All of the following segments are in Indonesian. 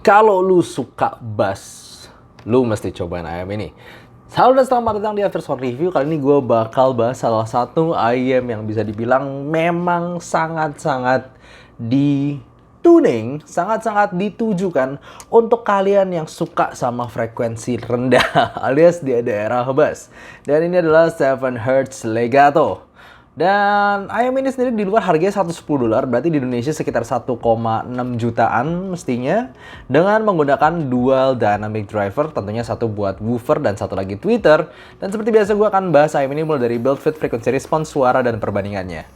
Kalau lu suka bass, lu mesti cobain ayam ini. Halo dan selamat datang di Aftersound Review. Kali ini gue bakal bahas salah satu ayam yang bisa dibilang memang sangat-sangat di-tuning, sangat-sangat ditujukan untuk kalian yang suka sama frekuensi rendah alias di daerah bass. Dan ini adalah 7 Hz Legato. Dan ayam ini sendiri di luar harganya $110, berarti di Indonesia sekitar 1,6 jutaan mestinya. Dengan menggunakan dual dynamic driver, tentunya satu buat woofer dan satu lagi tweeter. Dan seperti biasa gue akan bahas ayam ini mulai dari build, fit, frequency response, suara, dan perbandingannya.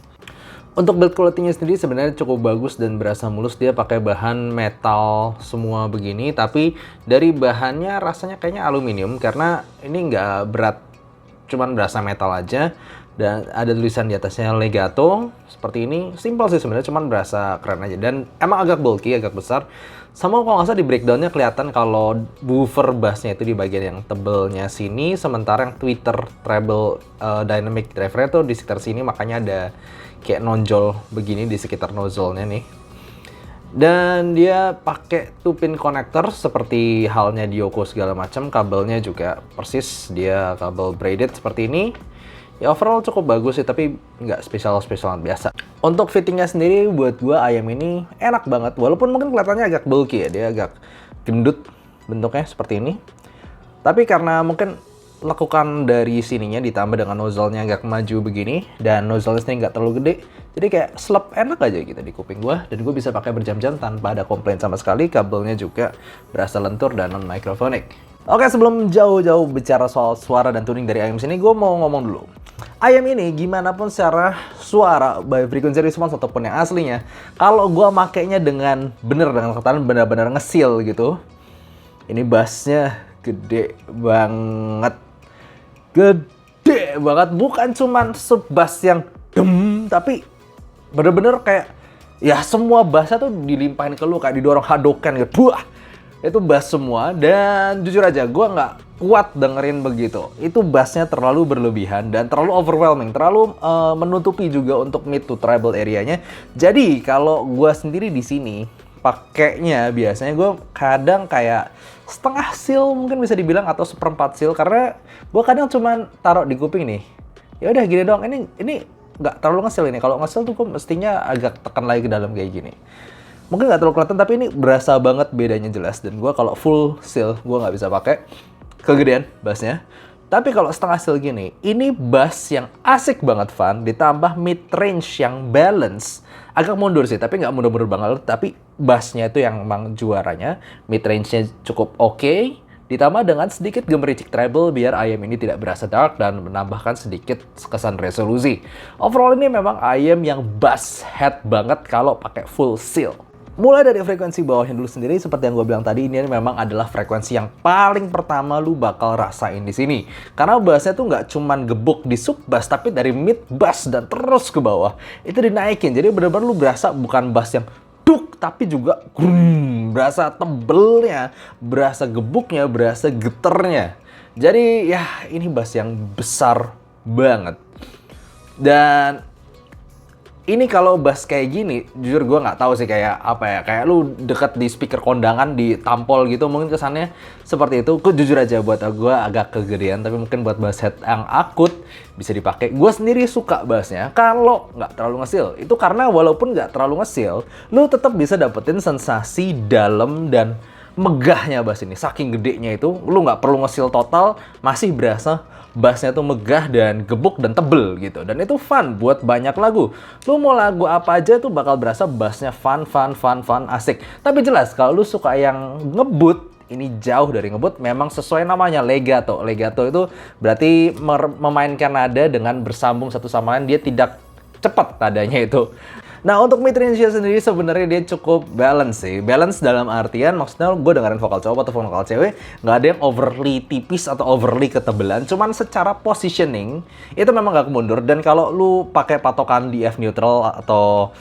Untuk build quality-nya sendiri sebenarnya cukup bagus dan berasa mulus. Dia pakai bahan metal semua begini, tapi dari bahannya rasanya kayaknya aluminium karena ini nggak berat, cuman berasa metal aja. Dan ada tulisan di atasnya Legato seperti ini. Simpel sih sebenarnya, cuman berasa keren aja. Dan emang agak bulky, agak besar. Sama kalau nggak salah di breakdownnya kelihatan kalau woofer bassnya itu di bagian yang tebelnya sini, sementara yang tweeter treble dynamic driver itu di sekitar sini, makanya ada kayak nonjol begini di sekitar nozzle-nya nih. Dan dia pakai 2-pin connector seperti halnya di Yoko segala macam. Kabelnya juga persis, dia kabel braided seperti ini. Ya overall cukup bagus sih, tapi nggak spesial-spesialan biasa. Untuk fittingnya sendiri buat gua ayam ini enak banget, walaupun mungkin kelihatannya agak bulky ya, dia agak gendut bentuknya seperti ini. Tapi karena mungkin lekukan dari sininya ditambah dengan nozzle-nya agak maju begini, dan nozzle-nya sendiri nggak terlalu gede, jadi kayak slep enak aja gitu di kuping gua, dan gua bisa pakai berjam-jam tanpa ada komplain sama sekali. Kabelnya juga berasa lentur dan non-microphonic. Oke, sebelum jauh-jauh bicara soal suara dan tuning dari ayam sini, gue mau ngomong dulu. Ayam ini gimana pun secara suara, baik frequency response ataupun yang aslinya, kalau gue makainya dengan dengan ketahanan benar-benar ngesil gitu, ini bassnya gede banget. Gede banget, bukan cuman sebass yang dem, tapi bener-bener kayak, ya semua bassnya tuh dilimpahin ke lu, kayak didorong Hadoken gitu. Buah! Itu bass semua, dan jujur aja gue nggak kuat dengerin begitu. Itu bassnya terlalu berlebihan dan terlalu overwhelming, terlalu menutupi juga untuk mid to treble area-nya. Jadi kalau gue sendiri di sini pakainya biasanya gue kadang kayak setengah seal mungkin bisa dibilang, atau seperempat seal, karena gue kadang cuman taruh di kuping nih. Ya udah gini dong, ini nggak terlalu ngesil ini. Kalau ngesil tuh gue mestinya agak tekan lagi ke dalam kayak gini. Mungkin nggak terlalu kelihatan, tapi ini berasa banget bedanya jelas. Dan gue kalau full seal, gue nggak bisa pakai, kegedean bassnya. Tapi kalau setengah seal gini, ini bass yang asik banget fun, ditambah mid range yang balance. Agak mundur sih, tapi nggak mundur-mundur banget. Tapi bassnya itu yang emang juaranya. Mid range-nya cukup oke. Ditambah dengan sedikit gemericik treble biar ayam ini tidak berasa dark dan menambahkan sedikit kesan resolusi. Overall ini memang ayam yang bass head banget kalau pakai full seal. Mulai dari frekuensi bawahnya dulu sendiri, seperti yang gue bilang tadi, ini memang adalah frekuensi yang paling pertama lu bakal rasain di sini. Karena bassnya tuh nggak cuman gebuk di sub bass, tapi dari mid bass dan terus ke bawah itu dinaikin. Jadi benar-benar lu berasa bukan bass yang duk, tapi juga berasa tebelnya, berasa gebuknya, berasa geternya. Jadi ya ini bass yang besar banget. Dan ini kalau bass kayak gini, jujur gue nggak tahu sih kayak apa ya, kayak lu deket di speaker kondangan ditampol gitu, mungkin kesannya seperti itu. Gue jujur aja buat gue agak kegedean, tapi mungkin buat bass head yang akut bisa dipakai. Gue sendiri suka bassnya kalau nggak terlalu ngesil. Itu karena walaupun nggak terlalu ngesil, lu tetap bisa dapetin sensasi dalam dan megahnya bass ini. Saking gedenya itu, lu nggak perlu ngesil total, masih berasa bassnya tuh megah dan gebuk dan tebel gitu. Dan itu fun buat banyak lagu. Lu mau lagu apa aja tuh bakal berasa bassnya fun, asik. Tapi jelas kalau lu suka yang ngebut, ini jauh dari ngebut, memang sesuai namanya legato. Legato itu berarti memainkan nada dengan bersambung satu sama lain, dia tidak cepat nadanya itu. Nah, untuk mid range sendiri sebenarnya dia cukup balance sih. Balance dalam artian maksudnya gue dengerin vokal cowok atau vokal cewek, nggak ada yang overly tipis atau overly ketebelan. Cuman secara positioning itu memang nggak kemundur. Dan kalau lu pakai patokan di F neutral atau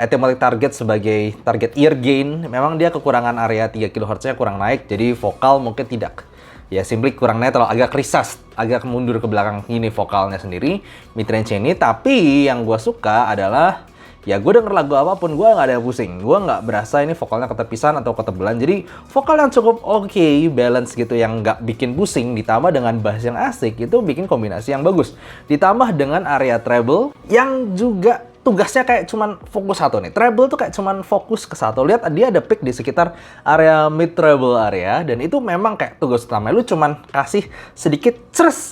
athematic target sebagai target ear gain, memang dia kekurangan area 3 kHz-nya kurang naik. Jadi vokal mungkin tidak, ya simply kurang netral, agak recessed, agak mundur ke belakang ini vokalnya sendiri, mid range ini. Tapi yang gue suka adalah ya gue denger lagu apapun, gue nggak ada pusing. Gue nggak berasa ini vokalnya ketepisan atau ketebelan. Jadi vokal yang cukup oke, balance gitu, yang nggak bikin pusing, ditambah dengan bass yang asik, itu bikin kombinasi yang bagus. Ditambah dengan area treble yang juga tugasnya kayak cuman fokus satu nih. Treble tuh kayak cuman fokus ke satu. Lihat dia ada pick di sekitar area mid treble area, dan itu memang kayak tugas utama. Lu cuman kasih sedikit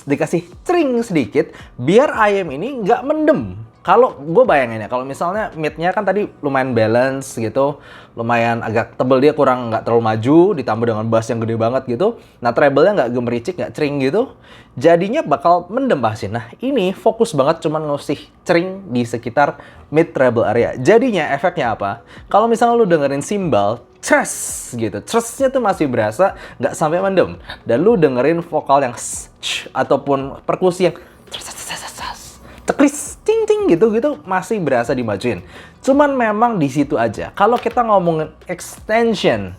dikasih cering sedikit biar ayam ini nggak mendem. Kalau gue bayangin ya, kalau misalnya midnya kan tadi lumayan balance gitu, lumayan agak tebel, dia kurang, nggak terlalu maju, ditambah dengan bass yang gede banget gitu. Nah treble-nya nggak gemericik, nggak cering gitu, jadinya bakal mendem bassin. Nah ini fokus banget cuman ngasih cering di sekitar mid treble area. Jadinya efeknya apa? Kalau misalnya lu dengerin cymbal, gitu, nya tuh masih berasa, nggak sampai mendem. Dan lu dengerin vokal yang ataupun perkusi yang tekris, ting gitu masih berasa dimajuin. Cuman memang di situ aja. Kalau kita ngomongin extension,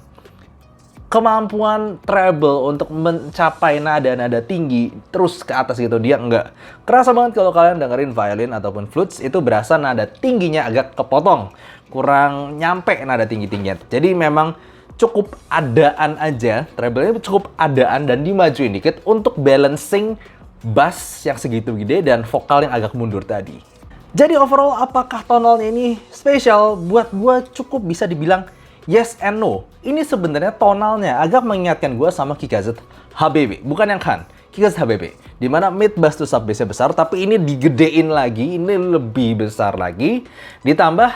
kemampuan treble untuk mencapai nada-nada tinggi terus ke atas gitu, dia enggak. Kerasa banget kalau kalian dengerin violin ataupun flutes, itu berasa nada tingginya agak kepotong, kurang nyampe nada tinggi-tingginya. Jadi memang cukup adaan aja, treble-nya cukup adaan dan dimajuin dikit untuk balancing bass yang segitu gede dan vokal yang agak mundur tadi. Jadi overall, apakah tonalnya ini spesial? Buat gue cukup bisa dibilang yes and no. Ini sebenarnya tonalnya agak mengingatkan gue sama Kikazet HBB, bukan yang Khan, Kikazet HBB. Dimana mid bass to sub bassnya besar, tapi ini digedein lagi, ini lebih besar lagi. Ditambah,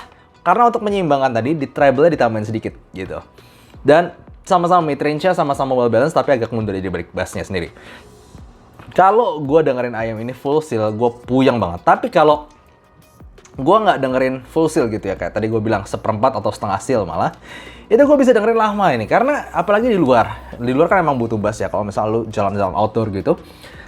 karena untuk menyeimbangkan tadi, di treble-nya ditambahin sedikit gitu. Dan sama-sama mid range-nya, sama-sama well balance, tapi agak mundur di balik bass-nya sendiri. Kalau gue dengerin ayam ini full seal, gue puyeng banget. Tapi kalau gue nggak dengerin full seal gitu ya, kayak tadi gue bilang seperempat atau setengah seal malah, itu gue bisa dengerin lama ini. Karena apalagi di luar kan emang butuh bass ya, kalau misalnya lu jalan-jalan outdoor gitu.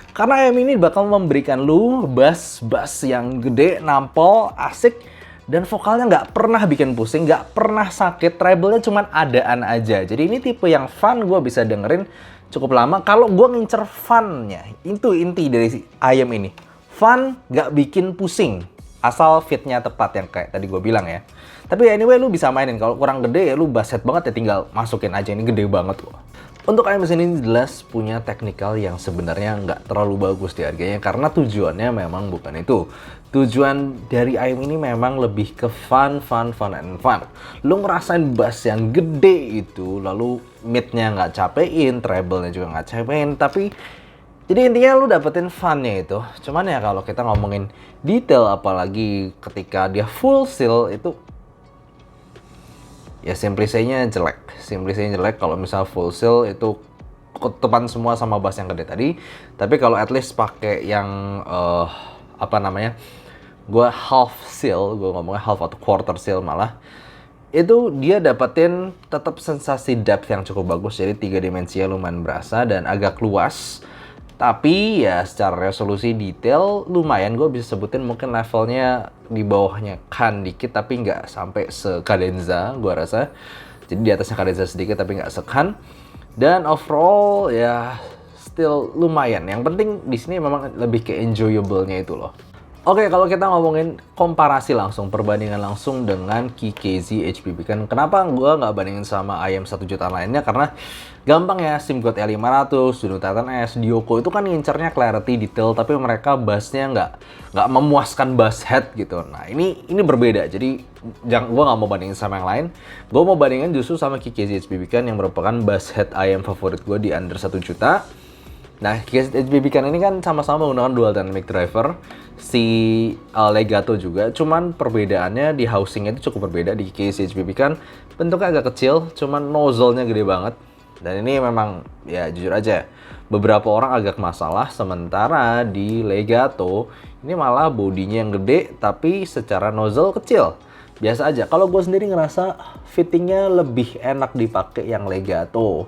Karena ayam ini bakal memberikan lu bass yang gede, nampol, asik, dan vokalnya nggak pernah bikin pusing, nggak pernah sakit, treble-nya cuman adaan aja. Jadi ini tipe yang fun, gue bisa dengerin cukup lama. Kalau gue ngincer fun-nya, itu inti dari si ayam ini. Fun, nggak bikin pusing, asal fit-nya tepat yang kayak tadi gue bilang ya. Tapi anyway, lu bisa mainin. Kalau kurang gede ya lu bass head banget ya, tinggal masukin aja. Ini gede banget kok. Untuk ayam mesin ini jelas punya technical yang sebenarnya nggak terlalu bagus di harganya, karena tujuannya memang bukan itu. Tujuan dari ayam ini memang lebih ke fun. Lu ngerasain bass yang gede itu, lalu mid-nya nggak capein, treble-nya juga nggak capein, tapi jadi intinya lu dapetin fun-nya itu. Cuman ya kalau kita ngomongin detail, apalagi ketika dia full seal, itu ya simplicity-nya jelek. Kalau misal full seal itu ketutupan semua sama bass yang gede tadi. Tapi kalau at least pakai yang gue half seal, gue ngomongnya half atau quarter seal malah, itu dia dapetin tetap sensasi depth yang cukup bagus. Jadi 3 dimensinya lumayan berasa dan agak luas. Tapi ya secara resolusi detail lumayan, gue bisa sebutin mungkin levelnya di bawahnya Khan dikit, tapi nggak sampai se-Cadenza gue rasa. Jadi di atasnya Cadenza sedikit tapi nggak se-Khan. Dan overall ya still lumayan. Yang penting di sini memang lebih ke enjoyable-nya itu loh. Oke, kalau kita ngomongin komparasi langsung, perbandingan langsung dengan KKZ HB Beacon, kenapa gue nggak bandingin sama ayam 1 jutaan lainnya? Karena gampang ya, SimGod E500, Juno Titan S, Dioko itu kan ngincernya clarity, detail, tapi mereka bassnya nggak memuaskan bass head gitu. Nah ini berbeda, jadi gue nggak mau bandingin sama yang lain. Gue mau bandingin justru sama KKZ HB Beacon yang merupakan bass head ayam favorit gue di under 1 juta. Nah, KKZ HB Beacon ini kan sama-sama menggunakan dual dynamic driver, si Legato juga, cuman perbedaannya di housingnya itu cukup berbeda. Di KKZ HB Beacon bentuknya agak kecil, cuman nozzle-nya gede banget. Dan ini memang, ya jujur aja, beberapa orang agak masalah, sementara di Legato ini malah bodinya yang gede, tapi secara nozzle kecil. Biasa aja, kalau gue sendiri ngerasa fittingnya lebih enak dipakai yang Legato.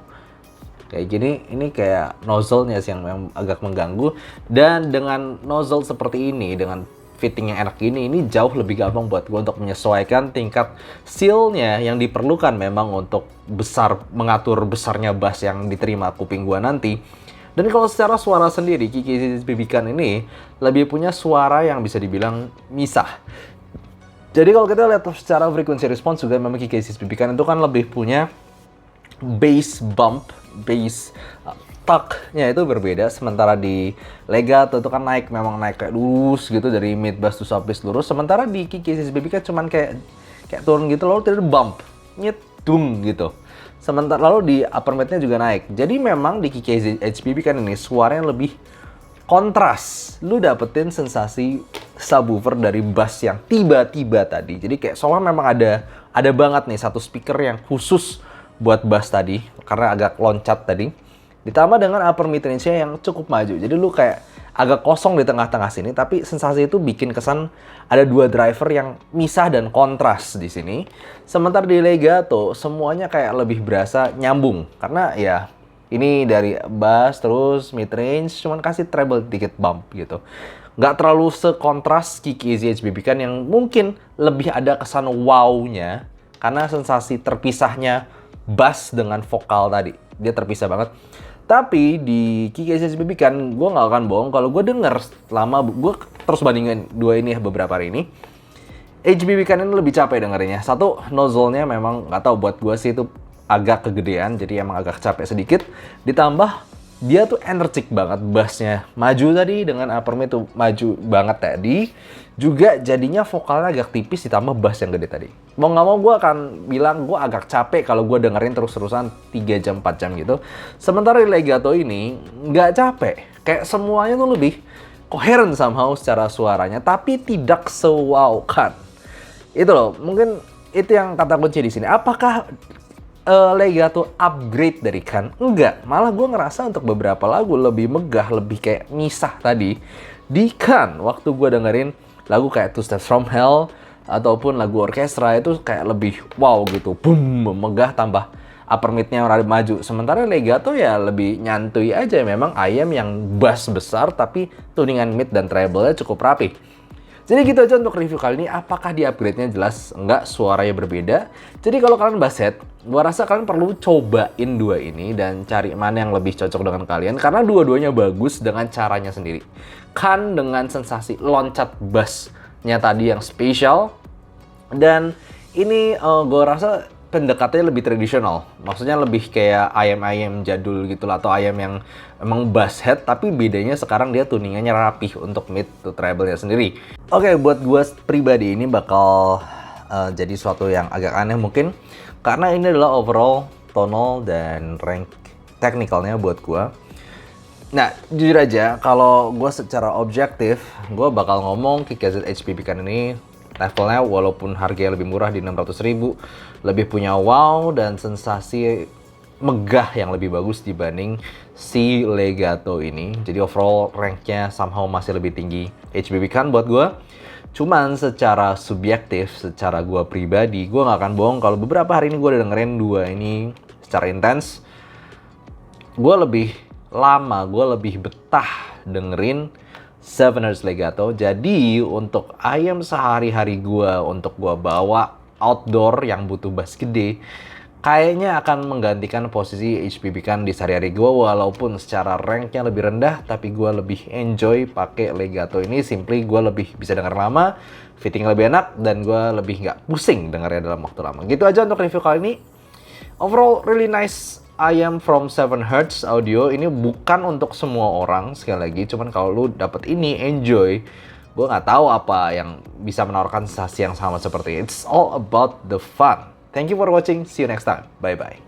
Kayak gini, ini kayak nozzle-nya sih yang agak mengganggu. Dan dengan nozzle seperti ini, dengan fitting yang enak ini jauh lebih gampang buat gue untuk menyesuaikan tingkat seal-nya yang diperlukan memang untuk mengatur besarnya bass yang diterima kuping gue nanti. Dan kalau secara suara sendiri, KKZ HB Beacon ini lebih punya suara yang bisa dibilang misah. Jadi kalau kita lihat secara frequency response juga memang KK6BB kan itu kan lebih punya bass bump, bass tuck-nya itu berbeda. Sementara di legato itu kan memang naik kayak lurus gitu dari mid bass to sub bass lurus. Sementara di KK6BB kan cuman kayak turun gitu lalu tidak bump, nyedung gitu. Sementara lalu di upper mid-nya juga naik. Jadi memang di KK6BB kan ini suaranya lebih kontras. Lu dapetin sensasi subwoofer dari bass yang tiba-tiba tadi. Jadi kayak soalnya memang ada banget nih satu speaker yang khusus buat bass tadi karena agak loncat tadi. Ditambah dengan upper mid range-nya yang cukup maju. Jadi lu kayak agak kosong di tengah-tengah sini, tapi sensasi itu bikin kesan ada dua driver yang misah dan kontras di sini. Sementara di legato semuanya kayak lebih berasa nyambung karena ya ini dari bass terus mid range cuman kasih treble dikit bump gitu. Nggak terlalu sekontras KK6BB kan yang mungkin lebih ada kesan wow-nya karena sensasi terpisahnya bass dengan vokal tadi. Dia terpisah banget. Tapi di KK6BB kan gue nggak akan bohong kalau gue denger lama, gue terus bandingin dua ini beberapa hari ini. HBB kan ini lebih capek dengerinnya. Satu, nozzle-nya memang nggak tahu buat gue sih itu agak kegedean, jadi emang agak capek sedikit. Ditambah dia tuh energik banget, bassnya maju tadi dengan upper mid tuh maju banget tadi. Juga jadinya vokalnya agak tipis ditambah bass yang gede tadi. Mau nggak mau gue akan bilang gue agak capek kalau gue dengerin terus-terusan 3 jam 4 jam gitu. Sementara di legato ini nggak capek, kayak semuanya tuh lebih koheren somehow secara suaranya, tapi tidak sewowkan. Itu loh, mungkin itu yang kata kunci di sini. Apakah legato upgrade dari Kan? Enggak, malah gue ngerasa untuk beberapa lagu lebih megah, lebih kayak misah tadi. Di Kan, waktu gue dengerin lagu kayak Two Steps From Hell, ataupun lagu orkestra itu kayak lebih wow gitu. Boom, megah tambah upper mid-nya rada maju. Sementara legato ya lebih nyantui aja. Memang ayam yang bass besar, tapi tuningan mid dan treble-nya cukup rapi. Jadi gitu aja untuk review kali ini. Apakah di upgrade-nya jelas? Enggak, suaranya berbeda. Jadi kalau kalian basshead, gua rasa kalian perlu cobain dua ini dan cari mana yang lebih cocok dengan kalian. Karena dua-duanya bagus dengan caranya sendiri. Kan dengan sensasi loncat bassnya tadi yang spesial. Dan ini gua rasa pendekatannya lebih tradisional. Maksudnya lebih kayak ayam-ayam jadul gitu lah, atau ayam yang emang bass head, tapi bedanya sekarang dia tuningannya rapih untuk mid to treble-nya sendiri. Oke, buat gue pribadi ini bakal jadi suatu yang agak aneh mungkin, karena ini adalah overall tonal dan rank technicalnya buat gue. Nah, jujur aja, kalau gue secara objektif, gue bakal ngomong KK6BB kan ini levelnya walaupun harganya lebih murah di 600.000, lebih punya wow dan sensasi megah yang lebih bagus dibanding si legato ini. Jadi overall ranknya somehow masih lebih tinggi HBB kan buat gue. Cuman secara subjektif, secara gue pribadi, gue gak akan bohong kalau beberapa hari ini gue udah dengerin dua ini secara intens. Gue lebih lama, gue lebih betah dengerin 7Hz legato. Jadi untuk ayam sehari-hari gue, untuk gue bawa outdoor yang butuh bass gede, kayaknya akan menggantikan posisi HBB kan di sehari-hari gue. Walaupun secara ranknya lebih rendah, tapi gue lebih enjoy pakai legato ini. Simply gue lebih bisa denger lama, fitting lebih enak, dan gue lebih nggak pusing dengarnya dalam waktu lama. Gitu aja untuk review kali ini. Overall really nice ayam from 7Hz audio. Ini bukan untuk semua orang sekali lagi, cuman kalau lu dapet ini enjoy, gue nggak tahu apa yang bisa menawarkan sensasi yang sama seperti ini. It's all about the fun. Thank you for watching. See you next time. Bye bye.